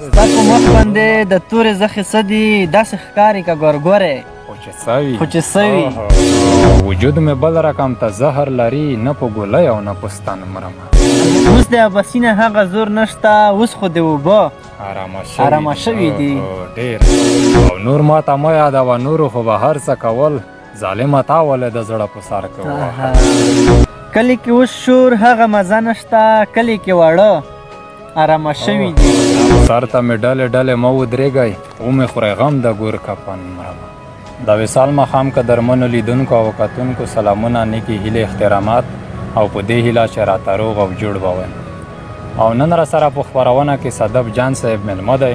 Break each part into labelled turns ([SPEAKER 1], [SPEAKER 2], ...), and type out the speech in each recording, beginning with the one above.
[SPEAKER 1] ستا په مخ باندې د تورې زخې څه دي داسې ښکاري که ګورګورې خو چې سوي
[SPEAKER 2] وجود مې بل رقم ته زهر لري نه په ګولۍ او نه په ستن مرمه
[SPEAKER 1] اوس د ابسینه هغه زور نشته اوس خو د اوبه آرامه شوي دي
[SPEAKER 2] ډېر او نور ما ته مه یادوه نورو خو به هر څه کول ظالمه تا ولې د زړه په سر کې ووهه
[SPEAKER 1] کلي کې اوس شور هغه مزه نشته کلي کې واړه آرامه شوي دي
[SPEAKER 2] سر ته مې ډلې ډلې مه ودرېږئ ومې خورئ غم د ګور کفن مرمه د وصال ماښام که درمنو لیدونکو او کتونکو سلامونه نیکې هیلې احترامات او په دې هیله چې راته روغ او جوړ به وایم او نن را سره په خپرونه کې صدف جان صاحب میلمه دی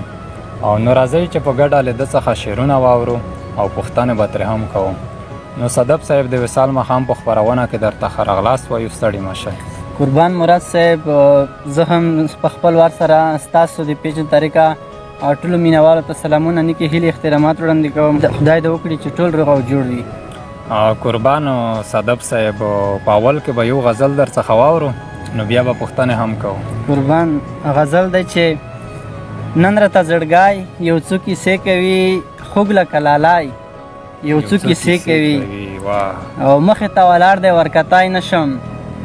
[SPEAKER 2] او نو راځئ چې په ګډه له ده څخه شعرونه واورو او پوښتنې به ترې هم کوو نو صدف صاحب د وصال ماښام په خپرونه کې درته ښه راغلاست وایو ستړي مه شئ
[SPEAKER 1] قربان مراد صاحب زه هم په خپل وار سره ستاسو د پیژند طریقه ټولو مینهوالو ته سلامونه نیکې هیلې احترامات وړاندې کوم خدای دې وکړي چې ټول روغ او جوړ وي
[SPEAKER 2] قربان صدف صاحب په اول کې به یو غزل در څخه واورو نو بیا به پوښتنې هم کوو
[SPEAKER 1] قربان غزل دی چې نن راته زړګی یو څو کیسې کوي خوږ لکه لالای یو څو کیسې کوي او مخې ته ولاړ دی ورکتای نشم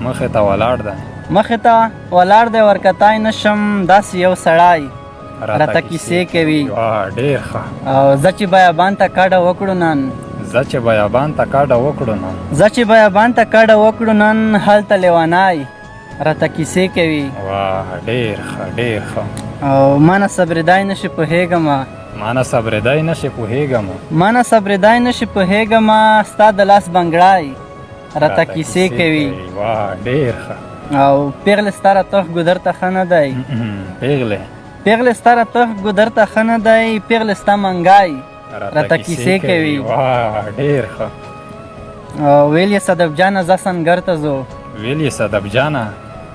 [SPEAKER 2] مخې ته ولاړ دی
[SPEAKER 1] مخې ته ولاړ دی ورکتای نشم داسې یو سړی راته کیسې کوي
[SPEAKER 2] ډېر ښه
[SPEAKER 1] او زه چې بیابان ته کډه وکړو نن
[SPEAKER 2] زه چې بیابان ته کډه وکړو نن
[SPEAKER 1] زه چې بیابان ته کډه وکړو نن هلته لیونی راته کیسې کوي
[SPEAKER 2] ډېر ښه ډېر ښه
[SPEAKER 1] او ما نه صبرېدای نشي پوهېږمه
[SPEAKER 2] ما نه صبرېدای نشي پوهېږمه
[SPEAKER 1] ما نه صبرېدای نشي پوهېږمه ستا د لاس بنګړی راته کیسې کوي
[SPEAKER 2] ډېر ښه
[SPEAKER 1] او پیغلې ستا راتخ ګودر ته ښه نه دی پیغلې ستا راتخ ګودر ته ښه نه دی پیغلې ستا منګی راته کیسې کوي
[SPEAKER 2] ډېر ښه
[SPEAKER 1] او ویل یې صدف جانه زه سنګر ته ځو
[SPEAKER 2] ویل یې صدف جانه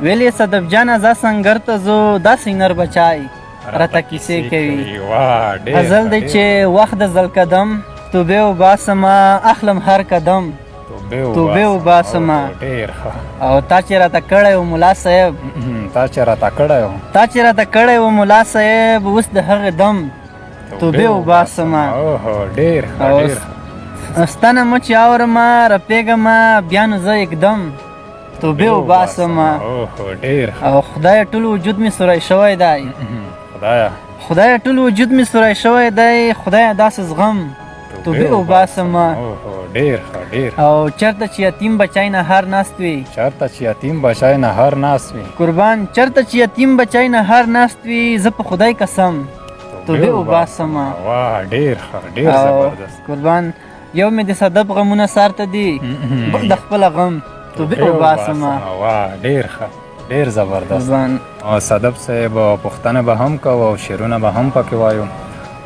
[SPEAKER 1] ویل یې صدف جانه زه سنګر ته ځو داسې نر بچای راته کیسې کوي غزل دی چې وخت د زلقدم توبې وباسمه اخلم هر قدم توبې وباسمه او تا چې راته کړی و ملا صاحب
[SPEAKER 2] تا چې راته کړی و
[SPEAKER 1] ملا صاحب اوس د هغې دم توبې وباسمه
[SPEAKER 2] ډېر
[SPEAKER 1] ستنه مه چې اورمه رپېږمه بیا نو زه یکدم توبې وباسمه او خدایه ټول وجود مې سوری شوی دی خدایه ټول وجود مې سوری شوی دی خدایه داسې زغم توبې وباسمه او چرته چې یتیم بچی نه هر ناست وي قربان چرته چې یتیم بچی نه هر ناست وي زه په خدای قسم توبې وباسمه
[SPEAKER 2] ډېر زبردست
[SPEAKER 1] قربان یو مې د صدف غمونه سر ته دي بل د خپله غم توبې وباسمه
[SPEAKER 2] ډېر ښه ډېر زبردست صدف صاحب پوښتنه به هم کوو او شعرونه به هم پکې وایو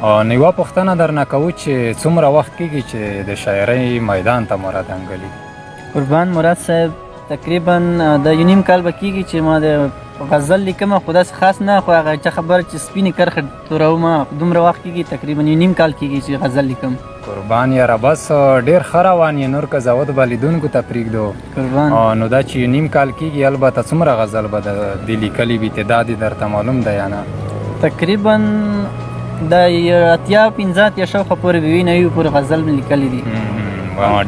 [SPEAKER 2] نو یوه پوښتنه درنه کوو چې څومره وخت کېږي چې د شاعرۍ میدان ته مو رادنګلي
[SPEAKER 1] قربان مراد صاحب تقریبا د یو نیم کال به کېږي چې ما د غزل لیکمه خو داسې خاص نه خو هغه چا خبره چې سپینې کرښې تورومه دومره وخت کېږي تقریبا یو نیم کال کېږي چې غزل لیکم
[SPEAKER 2] قربان یاره بس ډېر ښه روان یې نور قضاوت به لیدونکو ته پرېږدو
[SPEAKER 1] قربان
[SPEAKER 2] نو دا چې یو نیم کال کېږي البته څومره غزل به د دې لیکلي وي تعداد یې درته معلوم دی یا نه
[SPEAKER 1] تقریبا د 80-85 اتیا شاوخوا پورې به وي 90 پورې غزل مې لیکلي دي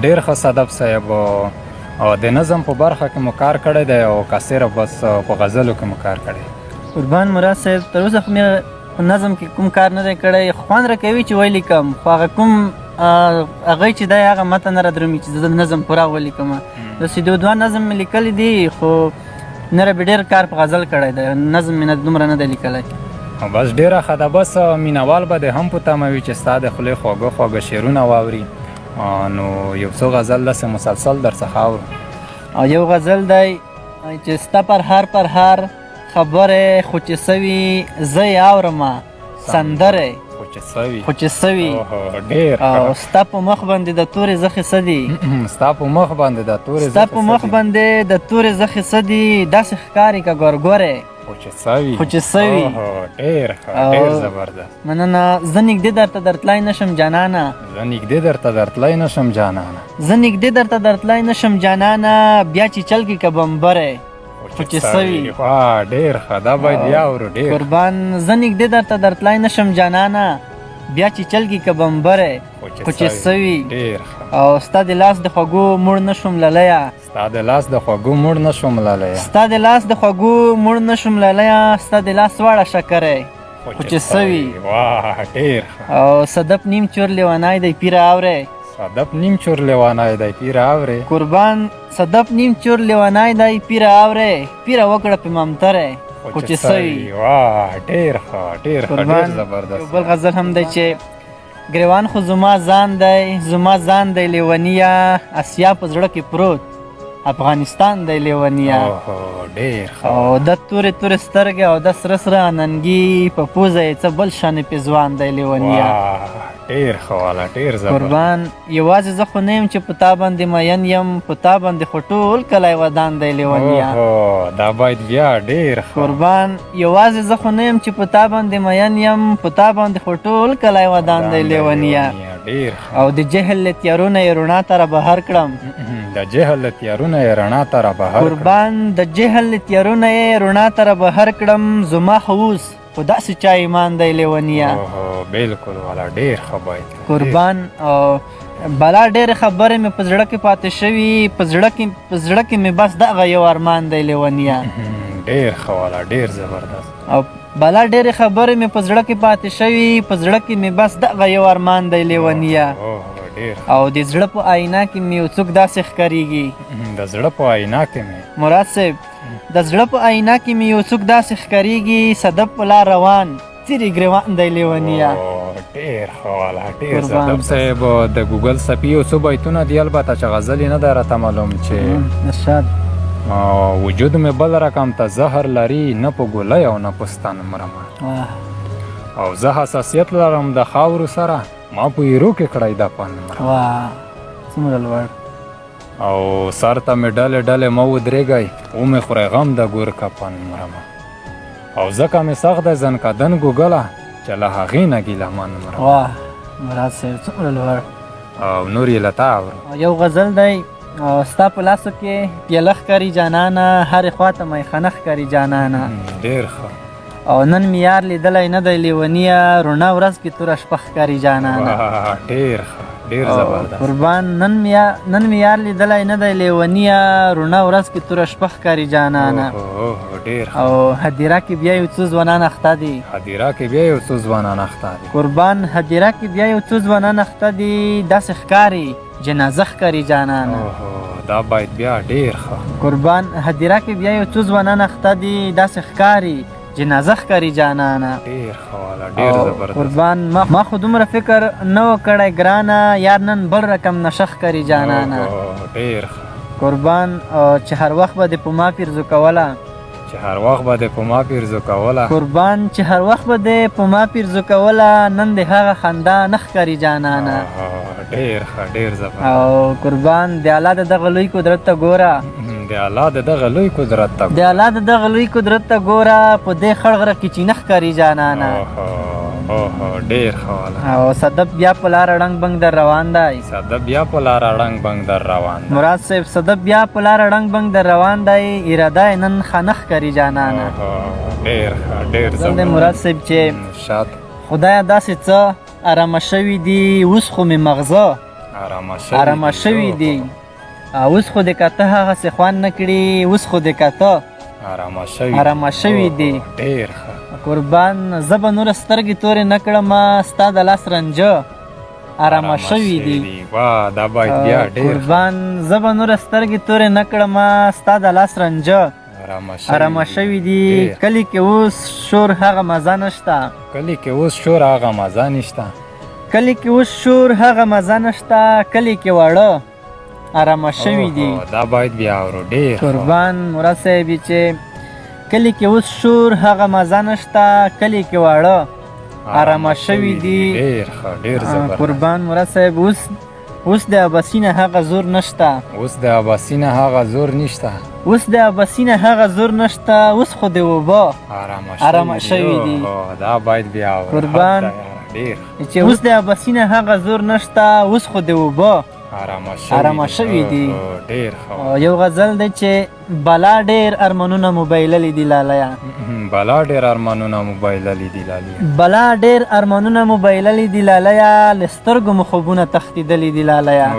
[SPEAKER 2] ډېر ښه صدف صاحب او د نظم په برخه کې مو کار کړی دی او که صرف بس په غزلو کې مو کار کړی
[SPEAKER 1] قربان مراد صاحب تر اوسه خو مې په نظم کې کوم کار نه دی کړی خوند راکوي چې ولیکم خو هغه کوم هغه چې دی هغه ماته نه رادرومي چې زه نظم پوره ولیکم داسې دوه نظم مې لیکلی دي خو نه رابې ډېر کار په غزل کړی دی نظم مې دومره نه دی لیکلی
[SPEAKER 2] بس ډېره ښه ده بس مینهوال به د هم په تمه وي چې ستا د خولې خواږه خواږه شعرونه واوري نو یو څو غزل داسې مسلسل در څخه اورو
[SPEAKER 1] او یو غزل دی چې ستا پر هر خبرې خو چې سوي زه یې اورمه سندرې خو چې سوي او ستا په مخ باندې د تورې زخې څه دي
[SPEAKER 2] ستا په مخ باندې
[SPEAKER 1] د تورې زخې څه دي داسې ښکاري که ګورګورې خو چې سوي
[SPEAKER 2] ډېر زبردست
[SPEAKER 1] مننه زه نږدې درته درتلی نشم جانانه
[SPEAKER 2] زه نږدې درته درتلی نشم جانانه
[SPEAKER 1] بیا چې چل کې که بمبرې خو چې سوي
[SPEAKER 2] واه ډېر ښه دا باید بیا اورو ډېر
[SPEAKER 1] قربان زه نږدې درته درتلی نشم جانانه بیا چې چلګي که بمبره خو چې سوي
[SPEAKER 2] ډېر ښه
[SPEAKER 1] او ستا د لاس د خوږو مړ نشم للیه
[SPEAKER 2] ستا د لاس د خوږو مړ نشم للیه
[SPEAKER 1] ستا د لاس د خوږو مړ نشم للیه ستا د لاس واړه شکره خو چې سوي
[SPEAKER 2] واه ډېر ښه
[SPEAKER 1] او صدف نیم چور لیونی دی پیره اورې
[SPEAKER 2] صدف نیم چور لیوانی دی پیره اورې
[SPEAKER 1] قربان صدف نیم چور لیونی دی پیره اورې پیره وکړه په ممتره خو چې سوي
[SPEAKER 2] واه ډېر ښه ډېر ښه ډېر زبردست
[SPEAKER 1] یو بل غزل هم دی چې ګریوان خو زما ځان دی لیونیه اسیا په زړه کې پروت افغانستان دی لیونیه
[SPEAKER 2] ډېر ښه
[SPEAKER 1] او د تورې تورې سترګې او د سره سره اننګي په پوزه یې څه بل شانې پې ځوان دی لیونیه
[SPEAKER 2] ډېر ښه والا ډېر زبردست
[SPEAKER 1] قربان یوازې زه خو نه یم چې په تا باندې مین یم په تا باندې خو ټول کلی ودان دی لیونیه
[SPEAKER 2] دا باید بیا ډېر ښه
[SPEAKER 1] قربان یوازې زه خو نه یم چې په تا باندې مین یم په تا باندې خو ټول کلی ودان دی لیونیه
[SPEAKER 2] ډېر
[SPEAKER 1] او د جهل له تیارونه یې رڼا ته رابهر کړم
[SPEAKER 2] د جهل له تیارونه یې رڼا ته رابهر کړم
[SPEAKER 1] قربان د جهل له تیارونه یې رڼا ته رابهر کړم زما خو اوس خو داسې چا ایمان دی لیونیه
[SPEAKER 2] بلکل والا ډېر ښه باید
[SPEAKER 1] قربان او بلا ډېرې خبرې مې په زړه کې پاتې شوي په زړه کې مې بس دغه یو ارمان دی لیونیه
[SPEAKER 2] ډېر ښه والا ډېر زبردست
[SPEAKER 1] او بلا ډېرې خبرې مې په زړه کې پاتې شوي په زړه کې مې بس دغه یو ارمان دی لیونیه او د زړه په آینه کې مې یو څوک داسې ښکارېږي
[SPEAKER 2] د زړه په آینه کې مې
[SPEAKER 1] مراد صاحب د زړه په آینه کې مې یو څوک داسې ښکارېږي صدف په لار روان څیرې ګریوان دی لیونیه
[SPEAKER 2] ډېر ښه والا ډېر صدف صاحب د ګوګل څپي یو څو بیتونه دي البته چې غزل یې نه دی راته معلوم چې
[SPEAKER 1] ارشاد
[SPEAKER 2] وجود مې بل رقم ته زهر لري نه په ګولی او نه په ستن مرمه او زه حساسیت لرم د خاورو سره ما په ایرو کې کړی دا پن
[SPEAKER 1] واه څومره لوړ
[SPEAKER 2] او سر ته مې ډلې ډلې مه ودرېږئ ومې خورئ غم د ګور کپن مرمه او ځکه مې سخت دی زنکدن ګوګله چې له هغې نه ګیله من مرمه
[SPEAKER 1] واه مراد صاحب څومره لوړ
[SPEAKER 2] او نور یې له تا اورو
[SPEAKER 1] یو غزل دی ستا په لاسو کې پیاله ښکاري جانانه هرې خوا ته میخانه ښکاري جانانه
[SPEAKER 2] ډېر ښه
[SPEAKER 1] او نن مې یار لیدلی نه دی لیونیه رڼا ورځ کې توره شپه ښکاري جانانه
[SPEAKER 2] ډېر ښه ډېر زبردست
[SPEAKER 1] قربان نن مې یار لیدلی نه دی لیونیه رڼا ورځ کې توره شپه ښکاري جانانه
[SPEAKER 2] ډېر ښه
[SPEAKER 1] او هدیره کې بیا یو څو ځوانان اخته دي
[SPEAKER 2] هدیره کې بیا یو څو ځوانان اخته دي
[SPEAKER 1] قربان هدیره کې بیا یو څو ځوانان اخته دي داسې ښکاري جنازه ښکاري جانانه
[SPEAKER 2] دا باید بیا ډېر ښه
[SPEAKER 1] قربان هدیره کې بیا یو څو ځوانان اخته دي داسې ښکاري جنازه ښکاري جانانه
[SPEAKER 2] ډېر ښه والا ډېر زبردست
[SPEAKER 1] قربان ما خو دومره فکر نه و کړی ګرانه یار نن بل رقم نشه ښکاري جانانه
[SPEAKER 2] ډېر ښه
[SPEAKER 1] قربان چې هر وخت به دې په ما پیرزو کوله
[SPEAKER 2] چې هر وخت به دې په ما پیرزو کوله
[SPEAKER 1] قربان چې هر وخت به دې په ما پیرزو کوله نن دې هغه خندا نه ښکاري جانانه
[SPEAKER 2] ډېر ښه ډېر زبردست
[SPEAKER 1] او قربان د الله د دغه لوی قدرت ته ګوره
[SPEAKER 2] د الله د دغه لوی قدرت ته
[SPEAKER 1] د الله د دغه لوی قدرت ته ګوره په دې خړ غره کې چینه ښکاري جانانه
[SPEAKER 2] ډېر ښه والا
[SPEAKER 1] او صدف بیا په لاره ړنګ بنګ در روان دی
[SPEAKER 2] صدف بیا په لاره ړنګ بنګ در روان دی
[SPEAKER 1] مراد صاحب صدف بیا په لاره ړنګ بنګ در روان دی اراده یې نن خانه ښکاري جانانه
[SPEAKER 2] ډېر ښه ډېر زبردست
[SPEAKER 1] مراد صاحب چې
[SPEAKER 2] شاد
[SPEAKER 1] خدایه داسې څه ارامه شوي دي اوس خو مې مغزه ارامه شوي دي اوس خو دې کته هغسې خوند نه کړي اوس خو دې کته ارامه شوي دي
[SPEAKER 2] ډېر ښه
[SPEAKER 1] قربان زه به نوره سترګې تورې نه کړم ستا د لاس رنجه ارامه شوي دي
[SPEAKER 2] دا باید بیا ډېر
[SPEAKER 1] قربان زه به نوره سترګې تورې نه کړم ستا د لاس رنجه ارامه شوي دي کلي کې اوس شور هغه مزه نشته
[SPEAKER 2] کلي کې اوس شور هغه مزه نشته
[SPEAKER 1] کلي کې اوس شور هغه مزه نشته کلي کې واړه ارامه شوي دي
[SPEAKER 2] دا باید بیا اورو ډېر
[SPEAKER 1] قربان مراد صاحب چې کلي کې اوس شور هغه مزه نشته کلي کې واړه ارامه شوي دي
[SPEAKER 2] ډېر ښه ډېر زبردست
[SPEAKER 1] قربان مراد صاحب اوس د اباسینه هغه زور نشته
[SPEAKER 2] اوس د اباسینه هغه زور نشته
[SPEAKER 1] اوس د اباسینه هغه زور نشته اوس خو د اوبه ارامه شوي دي
[SPEAKER 2] دا باید بیا
[SPEAKER 1] قربان چې اوس د اباسینه هغه زور نشته اوس خو د اوبه
[SPEAKER 2] آرامه
[SPEAKER 1] شوي دي.
[SPEAKER 2] ډیر ښه.
[SPEAKER 1] او یو غزل دی چې بلا ډیر ارمانونه موبایللی دي لالیا.
[SPEAKER 2] بلا ډیر ارمانونه موبایللی دي لالیا.
[SPEAKER 1] بلا ډیر ارمانونه موبایللی دي لالیا، له سترګو مو خوبونه تښتېدلي دي لالیا.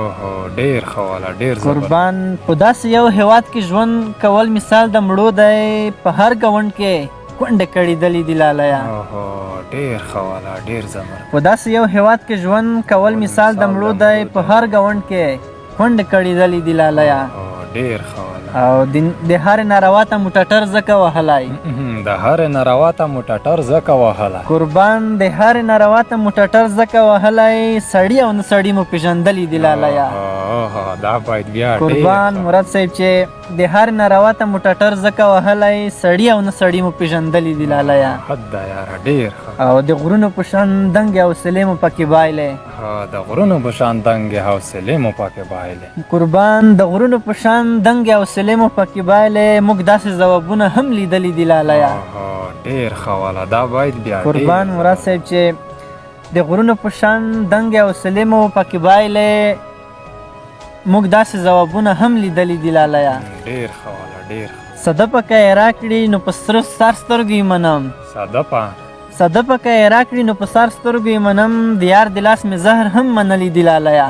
[SPEAKER 2] ډیر ښه والا، ډیر زبر.
[SPEAKER 1] قربان په داسې یو هیواد کې ژوند کول مثال د مړو دی، په هر ګاونډ کې کونډې کړېدلې دي لالیا.
[SPEAKER 2] ډیر ښه والا، ډیر زبر.
[SPEAKER 1] په داسې یو هیواد کې ژوند کول مثال د مړو دی، په هر ګاونډ کې کونډې کړېدلې دي لالیا.
[SPEAKER 2] ډیر ښه والا.
[SPEAKER 1] او د هرې ناروا ته مو ټټر ځکه وهلی.
[SPEAKER 2] د هرې ناروا ته مو ټټر ځکه وهلی.
[SPEAKER 1] قربان د هرې ناروا ته مو ټټر ځکه وهلی، سړي او نه سړي مو پېژندلي دي لالیا.
[SPEAKER 2] دا باید بیا
[SPEAKER 1] قربان مراد صاحب چې د هرې ناروا ته مو ټټر ځکه وهلی، سړي او نه سړي مو پېژندلي دي لالیا.
[SPEAKER 2] حد ده یاره، ډیر ښه.
[SPEAKER 1] او د غرونو په شان دنګې حوصلې مو پکې بایلې.
[SPEAKER 2] د غرونو په شان دنګې حوصلې مو پکې بایلې.
[SPEAKER 1] قربان د غرونو په شان دنګې حوصلې مو پکې بایلې، موږ داسې ځوابونه هم لیدلي دي لالیا.
[SPEAKER 2] ډیر ښه والا، دا باید بیا
[SPEAKER 1] قربان مراد صاحب چې د غرونو په شان دنګې حوصلې مو پکې بایلې، موږ داسې ځوابونه هم لیدلي دي لالیا.
[SPEAKER 2] ډیر ښه والا، ډیر ښه.
[SPEAKER 1] صدپه که یې راکړي نو په سر سترګو یې منم. صدپه که یې راکړي نو په سر سترګو یې منم، د یار د لاس مې زهر هم منلی دي لالیا.